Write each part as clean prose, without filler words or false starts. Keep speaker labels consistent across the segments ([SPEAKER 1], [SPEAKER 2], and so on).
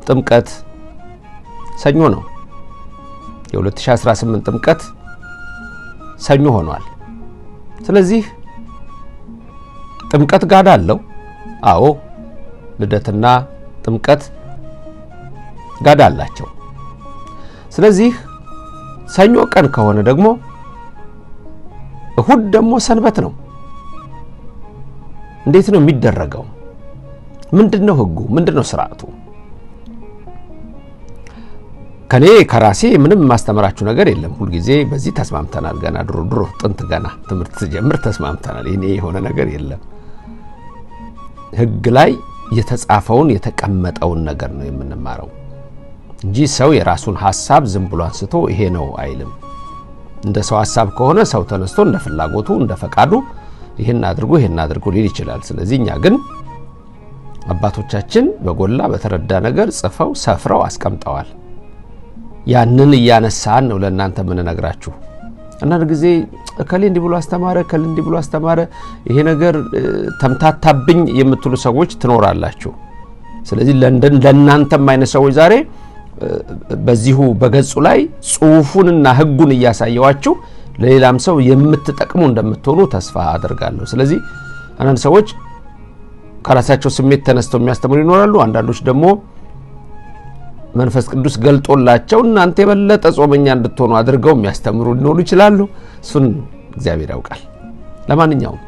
[SPEAKER 1] ጥምቀት ሰኞ ነው። የ2018 ጥምቀት ሰኞ ሆኗል። ስለዚህ ጥምቀት ጋዳ አለው። አዎ ልደትና ጥምቀት ጋዳ አላቸው። ስለዚህ ሰኞ ቀን ከሆነ ደግሞ እሁድ ደግሞ ሰንበት ነው። እንዴት ነው የሚደረገው? ምንድነው ህጉ? ምንድነው ስርዓቱ? ከኔ ከራሴ ምንም ማስተምራችሁ ነገር የለም። ሁሉ ጊዜ በዚህ ተስማምተናል። ገና ድሮ ጥንት ገና ትምህርት ጀምር ተስማምተናል። እኔ የሆነ ነገር የለም። ህግ ላይ የተጻፈውን የተቀመጠውን ነገር ነው የምንማረው እንጂ ሰው የራሱን ሐሳብ ዝም ብሎ አንስቶ ይሄ ነው አይልም። እንደ ሰው ሐሳብ ከሆነ ሰው ተነስቶ እንደ ፍላጎቱ እንደ ፈቃዱ ይሄን አድርጎ ሊል ይችላል። ስለዚህ እኛ ግን አባቶቻችን በጎላ በተረዳ ነገር ጽፈው ሰፍረው አስቀምጠዋል። ያንን እያነሳን ነው ለእናንተ ምን ነግራችሁ። አንዳንድ ጊዜ እከሌ እንዲህ ብሎ አስተማረ ይሄ ነገር ተምታታብኝ የምትሉ ሰዎች ትኖራላችሁ። ስለዚህ ለእናንተም አይነት ሰዎች ዛሬ በዚሁ በገጹ ላይ ጽሁፉንና ህጉን እያሳየዋችሁ ለሌላም ሰው የምትጠቅሙ እንደምትሆኑ ተስፋ አደርጋለሁ። ስለዚህ አንዳንድ ሰዎች ከራሳቸው ስሜት ተነስተው የሚያስተምሩ ይኖራሉ። አንዳንዶች ደግሞ መንፈስ ቅዱስ ገልጦላቸው እናንተ የበለጠ ጾመኛ እንድትሆኑ አድርገው የሚያስተምሩ ሊኖሩ ይችላሉ። እሱን እግዚአብሔር ያውቃል። ለማንኛውም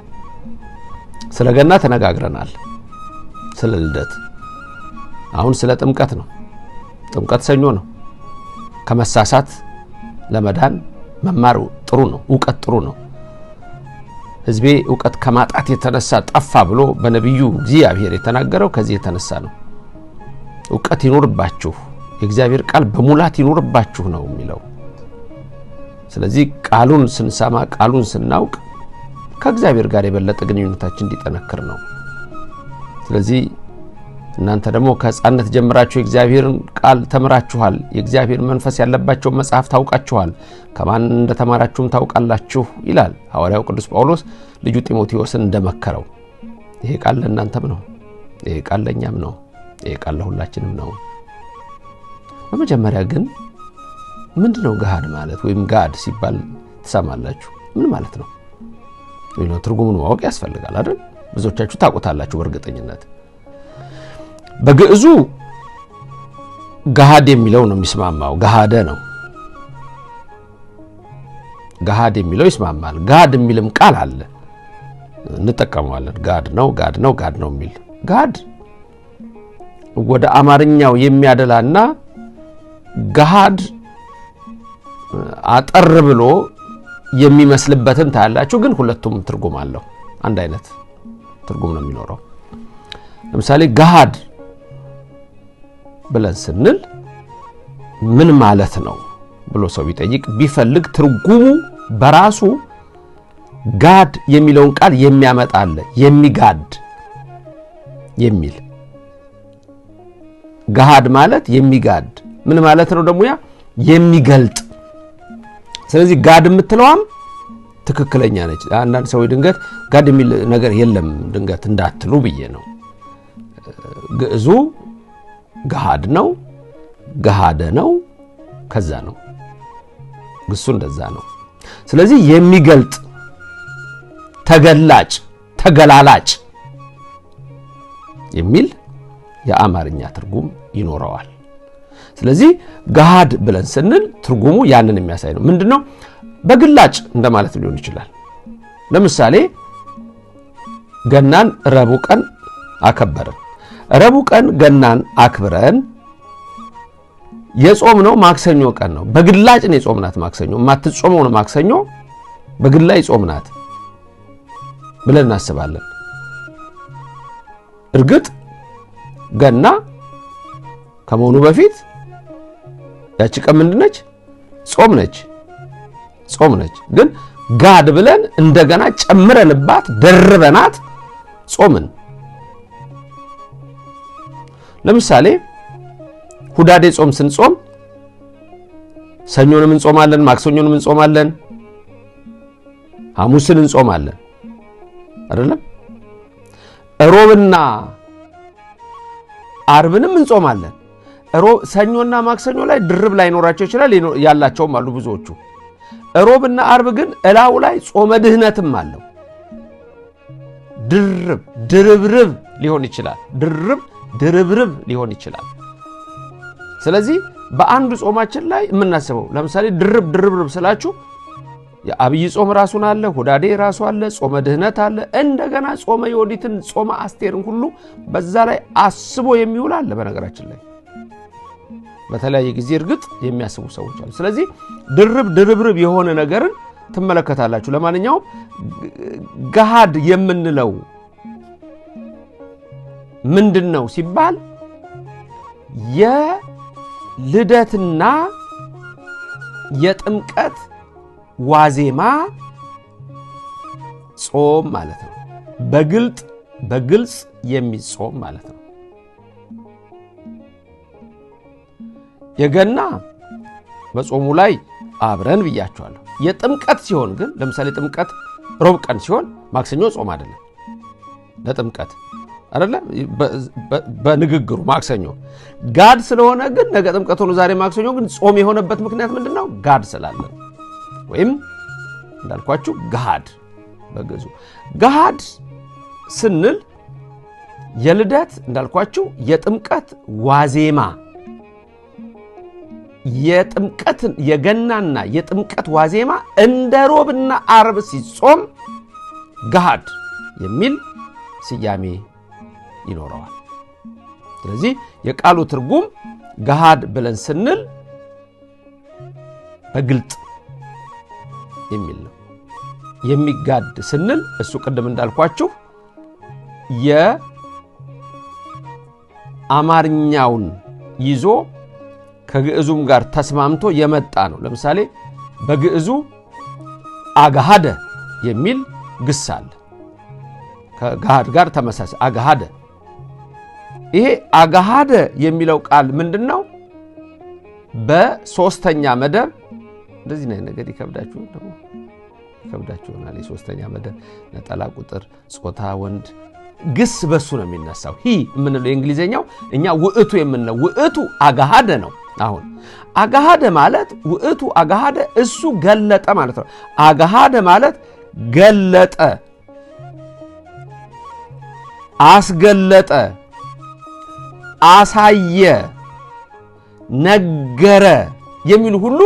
[SPEAKER 1] ስለ ገና ተነጋግረናል። ስለ ልደት አሁን ስለ ጥምቀት ነው። ጥምቀት ሰኞ ነው። ከመሳሳት ለመዳን መማር ጥሩ ነው። ዕውቀት ጥሩ ነው። ህዝቤ ዕውቀት ከማጣት የተነሳ ጠፋ ብሎ በነብዩ እግዚአብሔር የተናገረው ከዚህ የተነሳ ነው። ዕውቀት ይኖርባችሁ፣ የእግዚአብሔር ቃል በሙላት ይኖርባችሁ ነው የሚለው። ስለዚህ ቃሉን ስንሰማ ቃሉን ስናውቅ ከእግዚአብሔር ጋር የበለጠ ግንኙነታችን እንዲጠነክር ነው። ስለዚህ እናንተ ደግሞ ከሕፃንነት ጀምራችሁ የእግዚአብሔርን ቃል ተምራችኋል። የእግዚአብሔር መንፈስ ያለባቸው መጽሐፍ ታውቃችኋል። ከማን እንደተማራችሁም ታውቃላችሁ ይላል ሐዋርያው ቅዱስ ጳውሎስ ልጁ ጢሞቴዎስን እንደመከረው። ይሄ ቃል ለእናንተም ነው። ይሄ ቃል ለእኛም ነው። ይሄ ቃል ለሁላችንም ነው። በመጀመሪያ ግን ምንድነው ገሃድ ማለት? ወይም ጋድ ሲባል ትሰማላችሁ። ምን ማለት ነው? ወይ ትርጉሙን ማወቅ ያስፈልጋል አይደል? ብዙዎቻችሁ ታውቁታላችሁ በእርግጠኝነት። በግዕዙ ገሃድ የሚለው ነው የሚስማማው። ገሃደ ነው። ገሃድ የሚለው ይስማማል። ጋድ የሚልም ቃል አለ እንጠቀመዋለን። ጋድ ነው የሚል ጋድ ወደ አማርኛው የሚያደላና ገሃድ አጠር ብሎ የሚመስልበትን ታያላችሁ። ግን ሁለቱም ትርጉም አለው። አንድ አይነት ትርጉም ነው የሚኖረው። ለምሳሌ ገሃድ ብለን ስንል ምን ማለት ነው ብሎ ሰው ቢጠይቅ ቢፈልግ ትርጉሙ በራሱ ጋድ የሚለውን ቃል የሚያመጣ አለ። የሚጋድ የሚል ገሃድ ማለት የሚጋድ ምን ማለት ነው ደግሞ? ያ የሚገልጥ። ስለዚህ ጋድ የምትለዋም ትክክለኛ ነች። አንዳንድ ሰው ድንገት ጋድ የሚል ነገር የለም ድንገት እንዳትሉ ብዬ ነው። ግዕዙ ገሃድ ነው፣ ገሃደ ነው፣ ከዛ ነው። ግሱ እንደዛ ነው። ስለዚህ የሚገልጥ፣ ተገላጭ፣ ተገላላጭ የሚል የአማርኛ ትርጉም ይኖረዋል። ስለዚህ ገሃድ ብለን ስንል ትርጉሙ ያንን የሚያሳይ ነው። ምንድነው? በግላጭ እንደማለት ሊሆን ይችላል። ለምሳሌ ገናን ረቡዕ ቀን አከበርን። ረቡዕ ቀን ገናን አክብረን የጾም ነው ማክሰኞ ቀን ነው። በግላጭ ነው የጾምናት ማክሰኞ። ማትጾመው ነው ማክሰኞ በግላጭ ጾምናት ብለን እናስባለን። እርግጥ ገና ከመሆኑ በፊት ያቺ ቀን ምንድነች? ጾም ነች። ግን ጋድ ብለን እንደገና ጨምረንባት ደርበናት ጾምን። ለምሳሌ ሁዳዴ ጾም ስንጾም ሰኞንም እንጾማለን፣ ማክሰኞንም እንጾማለን፣ ሐሙስን እንጾማለን አይደለም? ሮብና አርብንም እንጾማለን። ሰኞና ማክሰኞ ላይ ድርብ ላይ ኖራቸው ይችላል ያላቸውም አሉ ብዙዎቹ። ሮብና አርብ ግን እላው ላይ ጾመ ድህነትም አለው። ድርብርብ ሊሆን ይችላል። ድርብርብ ሊሆን ይችላል። ስለዚህ በአንዱ ጾማችን ላይ የምናስበው ለምሳሌ ድርብርብ ስላችሁ የአብይ ጾም ራሱን አለ፣ ሁዳዴ ራሱ አለ፣ ጾመ ድህነት አለ፣ እንደገና ጾመ ዮዲትን ጾመ አስቴርን ሁሉ በዛ ላይ አስቦ የሚውል አለ። በነገራችን ላይ በተለያየ ጊዜ እርግጥ የሚያስቡ ሰዎች አሉ። ስለዚህ ድርብርብ የሆነ ነገርን ትመለከታላችሁ። ለማንኛውም ገሃድ የምንለው ምንድነው ሲባል የልደትና የጥምቀት ዋዜማ ጾም ማለት ነው። በግልጽ የሚጾም ማለት ነው። የገና በጾሙ ላይ አብረን ብያቸዋለሁ። የጥምቀት ሲሆን ግን ለምሳሌ ጥምቀት ሮብ ቀን ሲሆን ማክሰኞ ጾም አይደለም። ለጥምቀት አይደለ በንግግሩ ማክሰኞ ጋድ ስለሆነ ግን ነገ ጥምቀት ሆኖ ዛሬ ማክሰኞ ግን ጾም የሆነበት ምክንያት ምንድነው? ጋድ ስላለ ወይም እንዳልኳችሁ ገሃድ በግዙ ገሃድ ስንል የልደት እንዳልኳችሁ የጥምቀት ዋዜማ የገናና የጥምቀት ዋዜማ እንደ ሮብና አርብ ሲጾም ገሃድ የሚል ስያሜ ይኖረዋል። ስለዚህ የቃሉ ትርጉም ገሃድ ብለን ስንል በግልጥ የሚል ነው። የሚጋድ ስንል እሱ ቅድም እንዳልኳችሁ የአማርኛውን ይዞ ከግዕዙም ጋር ተስማምቶ የመጣ ነው። ለምሳሌ በግዕዙ አጋሃደ የሚል ግስ አለ። ከገሃድ ጋር ተመሳሳይ አጋሃደ። ይሄ አጋሃደ የሚለው ቃል ምንድነው? በሶስተኛ መደብ እንደዚህ ነው። ነገር ይከብዳችሁናል። የሶስተኛ መደብ ነጠላ ቁጥር ጾታ ወንድ ግስ በሱ ነው የሚነሳው። ሂ የምንለው የእንግሊዘኛው እኛ ውእቱ የምንለው ውእቱ አጋሃደ ነው። አሁን አጋሃደ ማለት ውእቱ አጋሃደ እሱ ገለጠ ማለት ነው። አጋሃደ ማለት ገለጠ፣ አስገለጠ፣ አሳየ፣ ነገረ የሚሉ ሁሉ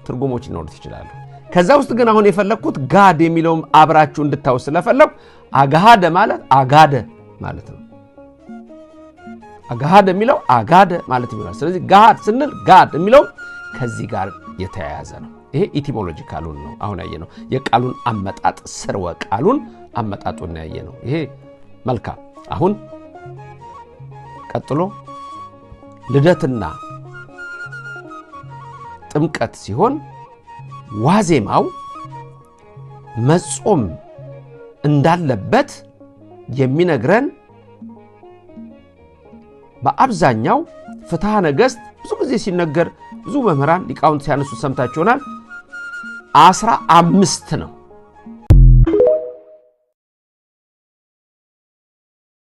[SPEAKER 1] ትርጉሞች ሊኖሩት ይችላሉ። ከዛ ውስጥ ግን አሁን የፈለኩት ጋድ የሚለውም አብራችሁ እንድታውስ ስለፈለኩ አጋሃደ ማለት አጋደ ማለት ነው። አጋሃደ የሚለው አጋደ ማለት ይሆናል። ስለዚህ ጋድ ስንል ጋድ የሚለው ከዚህ ጋር የተያያዘ ነው። ይሄ ኢቲሞሎጂካሉን ነው አሁን ያየነው። የቃሉን አመጣጥ ስርወ ቃሉን አመጣጡን ያየነው። ይሄ መልካም። አሁን ቀጥሎ ልደትና ጥምቀት ሲሆን ዋዜማው መጾም እንዳለበት የሚነግረን በአብዛኛው ፍትሐ ነገሥት ብዙ ጊዜ ሲነገር ብዙ መምህራን ሊቃውንት ሲያነሱ ሰምታችኋል። 15 ነው።